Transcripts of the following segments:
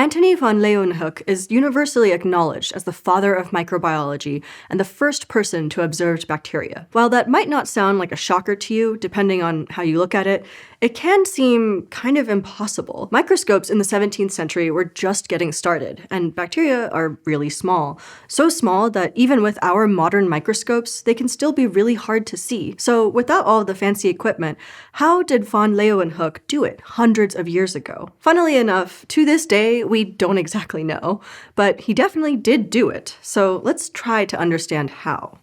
Antonie van Leeuwenhoek is universally acknowledged as the father of microbiology and the first person to observe bacteria. While that might not sound like a shocker to you, depending on how you look at it can seem kind of impossible. Microscopes in the 17th century were just getting started, and bacteria are really small. So small that even with our modern microscopes, they can still be really hard to see. So without all the fancy equipment, how did van Leeuwenhoek do it hundreds of years ago? Funnily enough, to this day, we don't exactly know, but he definitely did do it. So let's try to understand how.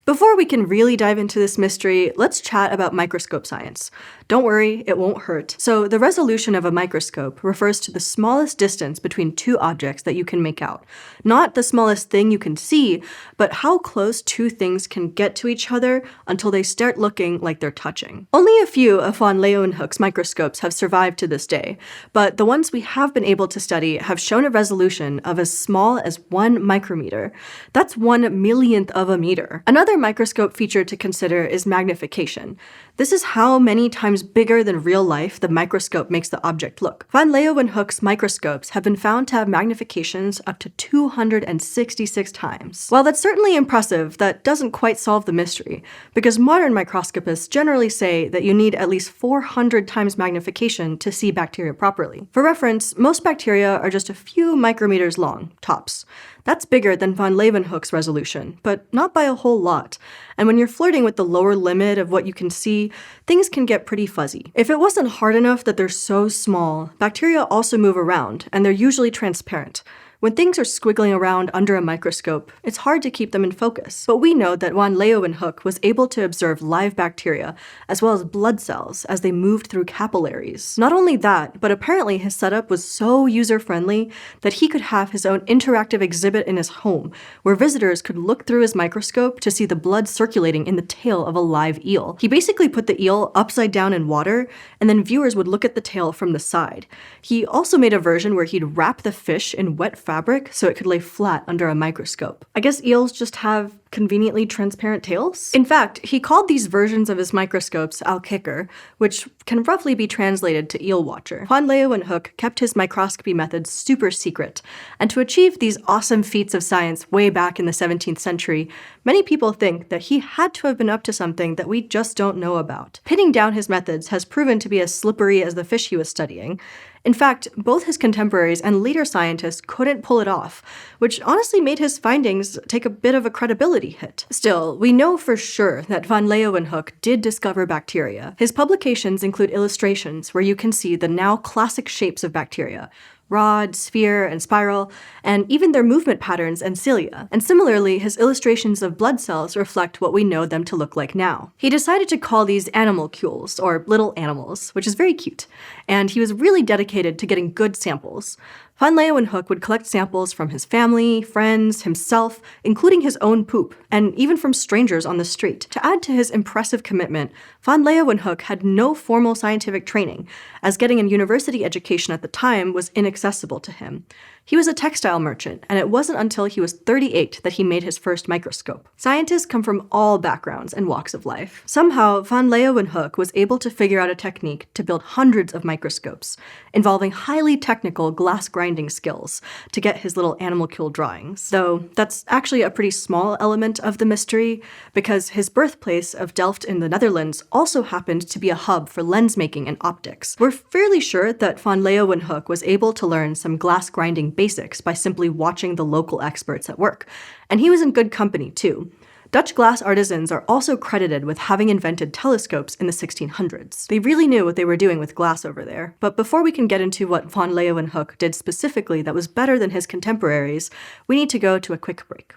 Before we can really dive into this mystery, let's chat about microscope science. Don't worry, it won't hurt. So the resolution of a microscope refers to the smallest distance between two objects that you can make out. Not the smallest thing you can see, but how close two things can get to each other until they start looking like they're touching. Only a few of van Leeuwenhoek's microscopes have survived to this day, but the ones we have been able to study have shown a resolution of as small as 1 micrometer. That's 1/1,000,000th of a meter. Another microscope feature to consider is magnification. This is how many times bigger than real life the microscope makes the object look. Van Leeuwenhoek's microscopes have been found to have magnifications up to 266 times. While that's certainly impressive, that doesn't quite solve the mystery, because modern microscopists generally say that you need at least 400 times magnification to see bacteria properly. For reference, most bacteria are just a few micrometers long, tops. That's bigger than van Leeuwenhoek's resolution, but not by a whole lot. And when you're flirting with the lower limit of what you can see, things can get pretty fuzzy. If it wasn't hard enough that they're so small, bacteria also move around, and they're usually transparent. When things are squiggling around under a microscope, it's hard to keep them in focus. But we know that van Leeuwenhoek was able to observe live bacteria, as well as blood cells, as they moved through capillaries. Not only that, but apparently his setup was so user-friendly that he could have his own interactive exhibit in his home, where visitors could look through his microscope to see the blood circulating in the tail of a live eel. He basically put the eel upside down in water, and then viewers would look at the tail from the side. He also made a version where he'd wrap the fish in wet fabric so it could lay flat under a microscope. I guess eels just have conveniently transparent tails? In fact, he called these versions of his microscopes al-kikker, which can roughly be translated to eel watcher. Van Leeuwenhoek kept his microscopy methods super secret, and to achieve these awesome feats of science way back in the 17th century, many people think that he had to have been up to something that we just don't know about. Pinning down his methods has proven to be as slippery as the fish he was studying. In fact, both his contemporaries and later scientists couldn't pull it off, which honestly made his findings take a bit of a credibility hit. Still, we know for sure that van Leeuwenhoek did discover bacteria. His publications include illustrations where you can see the now classic shapes of bacteria: rod, sphere, and spiral, and even their movement patterns and cilia. And similarly, his illustrations of blood cells reflect what we know them to look like now. He decided to call these animalcules, or little animals, which is very cute, and he was really dedicated to getting good samples. Van Leeuwenhoek would collect samples from his family, friends, himself, including his own poop, and even from strangers on the street. To add to his impressive commitment, van Leeuwenhoek had no formal scientific training, as getting a university education at the time was inaccessible to him. He was a textile merchant, and it wasn't until he was 38 that he made his first microscope. Scientists come from all backgrounds and walks of life. Somehow, van Leeuwenhoek was able to figure out a technique to build hundreds of microscopes, involving highly technical glass grinding skills to get his little animalcule drawings. Though that's actually a pretty small element of the mystery, because his birthplace of Delft in the Netherlands also happened to be a hub for lens making and optics. We're fairly sure that van Leeuwenhoek was able to learn some glass grinding basics by simply watching the local experts at work. And he was in good company, too. Dutch glass artisans are also credited with having invented telescopes in the 1600s. They really knew what they were doing with glass over there. But before we can get into what van Leeuwenhoek did specifically that was better than his contemporaries, we need to go to a quick break.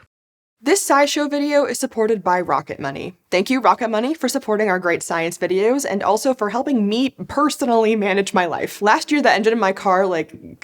This SciShow video is supported by Rocket Money. Thank you, Rocket Money, for supporting our great science videos and also for helping me personally manage my life. Last year, the engine in my car,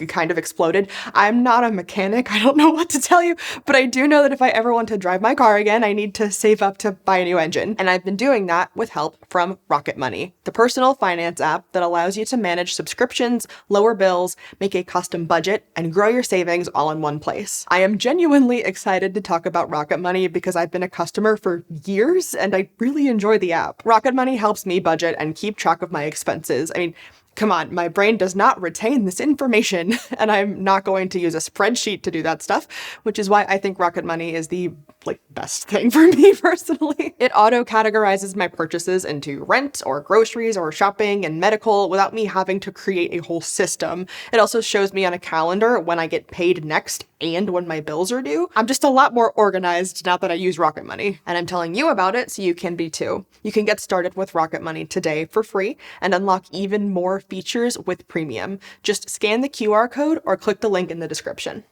kind of exploded. I'm not a mechanic. I don't know what to tell you, but I do know that if I ever want to drive my car again, I need to save up to buy a new engine. And I've been doing that with help from Rocket Money, the personal finance app that allows you to manage subscriptions, lower bills, make a custom budget, and grow your savings all in one place. I am genuinely excited to talk about Rocket Money because I've been a customer for years and I really enjoy the app. Rocket Money helps me budget and keep track of my expenses. come on, my brain does not retain this information, and I'm not going to use a spreadsheet to do that stuff, which is why I think Rocket Money is the best thing for me personally. It auto-categorizes my purchases into rent or groceries or shopping and medical without me having to create a whole system. It also shows me on a calendar when I get paid next and when my bills are due. I'm just a lot more organized now that I use Rocket Money, and I'm telling you about it so you can be too. You can get started with Rocket Money today for free and unlock even more features with premium. Just scan the QR code or click the link in the description.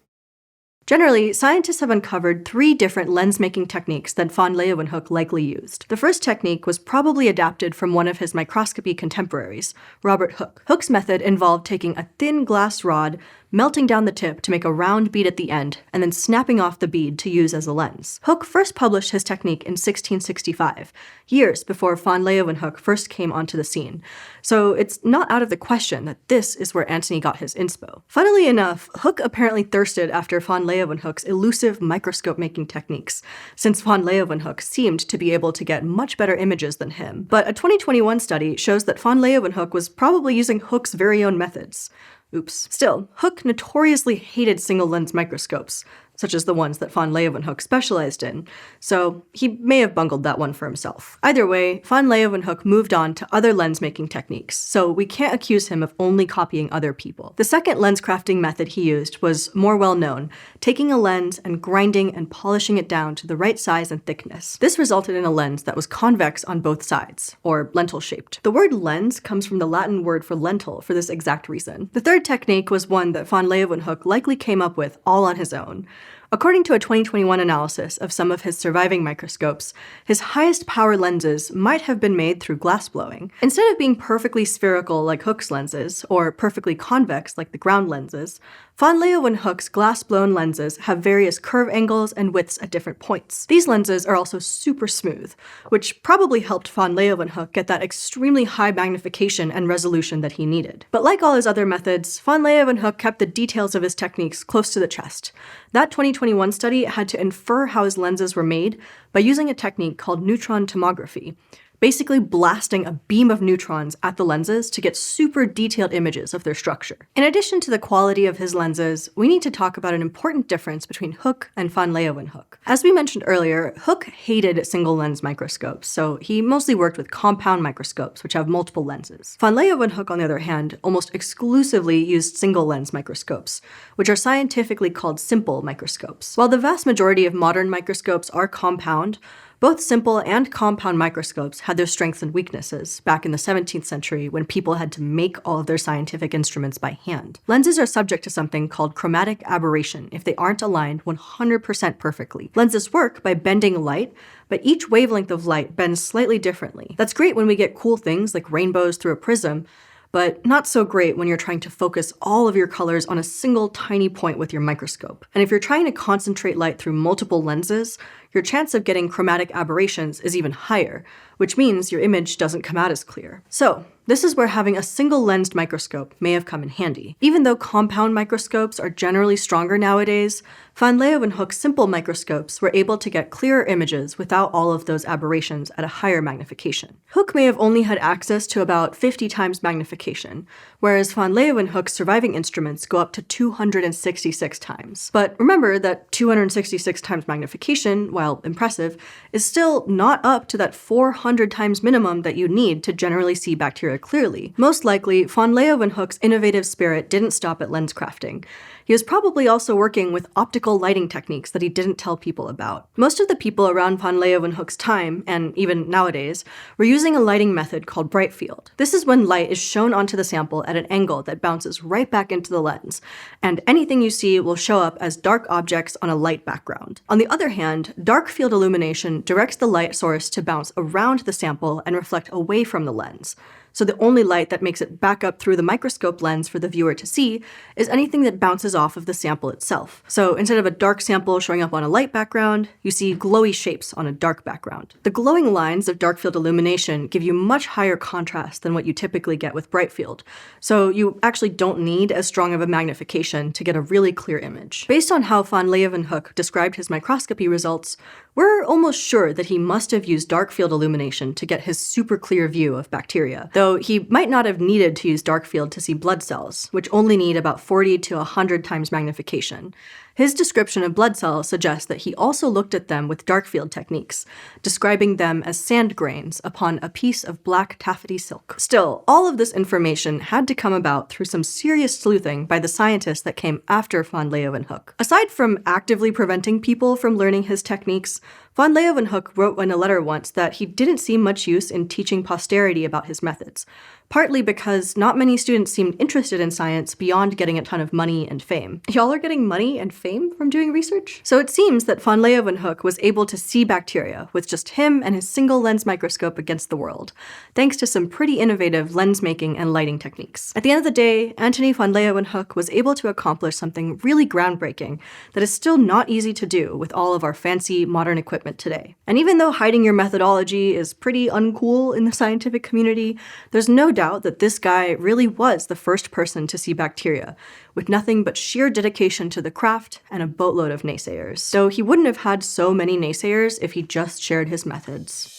Generally, scientists have uncovered 3 different lens-making techniques that van Leeuwenhoek likely used. The first technique was probably adapted from one of his microscopy contemporaries, Robert Hooke. Hooke's method involved taking a thin glass rod, melting down the tip to make a round bead at the end, and then snapping off the bead to use as a lens. Hooke first published his technique in 1665, years before van Leeuwenhoek first came onto the scene. So it's not out of the question that this is where Antonie got his inspo. Funnily enough, Hooke apparently thirsted after van Leeuwenhoek's elusive microscope-making techniques, since van Leeuwenhoek seemed to be able to get much better images than him. But a 2021 study shows that van Leeuwenhoek was probably using Hooke's very own methods. Oops. Still, Hooke notoriously hated single-lens microscopes, such as the ones that van Leeuwenhoek specialized in, so he may have bungled that one for himself. Either way, van Leeuwenhoek moved on to other lens-making techniques, so we can't accuse him of only copying other people. The second lens crafting method he used was more well-known, taking a lens and grinding and polishing it down to the right size and thickness. This resulted in a lens that was convex on both sides, or lentil-shaped. The word lens comes from the Latin word for lentil for this exact reason. The third technique was one that van Leeuwenhoek likely came up with all on his own. According to a 2021 analysis of some of his surviving microscopes, his highest power lenses might have been made through glass blowing. Instead of being perfectly spherical like Hooke's lenses, or perfectly convex like the ground lenses, van Leeuwenhoek's glass-blown lenses have various curve angles and widths at different points. These lenses are also super smooth, which probably helped van Leeuwenhoek get that extremely high magnification and resolution that he needed. But like all his other methods, van Leeuwenhoek kept the details of his techniques close to the chest. That 2021 study had to infer how his lenses were made by using a technique called neutron tomography, basically blasting a beam of neutrons at the lenses to get super detailed images of their structure. In addition to the quality of his lenses, we need to talk about an important difference between Hooke and van Leeuwenhoek. As we mentioned earlier, Hooke hated single-lens microscopes, so he mostly worked with compound microscopes, which have multiple lenses. Van Leeuwenhoek, on the other hand, almost exclusively used single-lens microscopes, which are scientifically called simple microscopes. While the vast majority of modern microscopes are compound, both simple and compound microscopes had their strengths and weaknesses back in the 17th century when people had to make all of their scientific instruments by hand. Lenses are subject to something called chromatic aberration if they aren't aligned 100% perfectly. Lenses work by bending light, but each wavelength of light bends slightly differently. That's great when we get cool things like rainbows through a prism, but not so great when you're trying to focus all of your colors on a single tiny point with your microscope. And if you're trying to concentrate light through multiple lenses, your chance of getting chromatic aberrations is even higher, which means your image doesn't come out as clear. So, this is where having a single-lensed microscope may have come in handy. Even though compound microscopes are generally stronger nowadays, van Leeuwenhoek's simple microscopes were able to get clearer images without all of those aberrations at a higher magnification. Hooke may have only had access to about 50 times magnification, whereas van Leeuwenhoek's surviving instruments go up to 266 times. But remember that 266 times magnification, while impressive, is still not up to that 400 times minimum that you need to generally see bacteria clearly. Most likely, van Leeuwenhoek's innovative spirit didn't stop at lens crafting. He was probably also working with optical lighting techniques that he didn't tell people about. Most of the people around van Leeuwenhoek's time, and even nowadays, were using a lighting method called Darkfield. This is when light is shown onto the sample at an angle that bounces right back into the lens, and anything you see will show up as dark objects on a light background. On the other hand, Darkfield illumination directs the light source to bounce around the sample and reflect away from the lens. So the only light that makes it back up through the microscope lens for the viewer to see is anything that bounces off of the sample itself. So instead of a dark sample showing up on a light background, you see glowy shapes on a dark background. The glowing lines of Darkfield illumination give you much higher contrast than what you typically get with Brightfield, so you actually don't need as strong of a magnification to get a really clear image. Based on how van Leeuwenhoek described his microscopy results, we're almost sure that he must have used Darkfield illumination to get his super clear view of bacteria, though though he might not have needed to use Darkfield to see blood cells, which only need about 40 to 100 times magnification. His description of blood cells suggests that he also looked at them with Darkfield techniques, describing them as sand grains upon a piece of black taffety silk. Still, all of this information had to come about through some serious sleuthing by the scientists that came after van Leeuwenhoek. Aside from actively preventing people from learning his techniques, van Leeuwenhoek wrote in a letter once that he didn't see much use in teaching posterity about his methods, partly because not many students seemed interested in science beyond getting a ton of money and fame. Y'all are getting money and fame from doing research? So it seems that van Leeuwenhoek was able to see bacteria with just him and his single lens microscope against the world, thanks to some pretty innovative lens making and lighting techniques. At the end of the day, Antonie van Leeuwenhoek was able to accomplish something really groundbreaking that is still not easy to do with all of our fancy modern equipment today. And even though hiding your methodology is pretty uncool in the scientific community, there's no doubt that this guy really was the first person to see bacteria, with nothing but sheer dedication to the craft and a boatload of naysayers. So he wouldn't have had so many naysayers if he just shared his methods.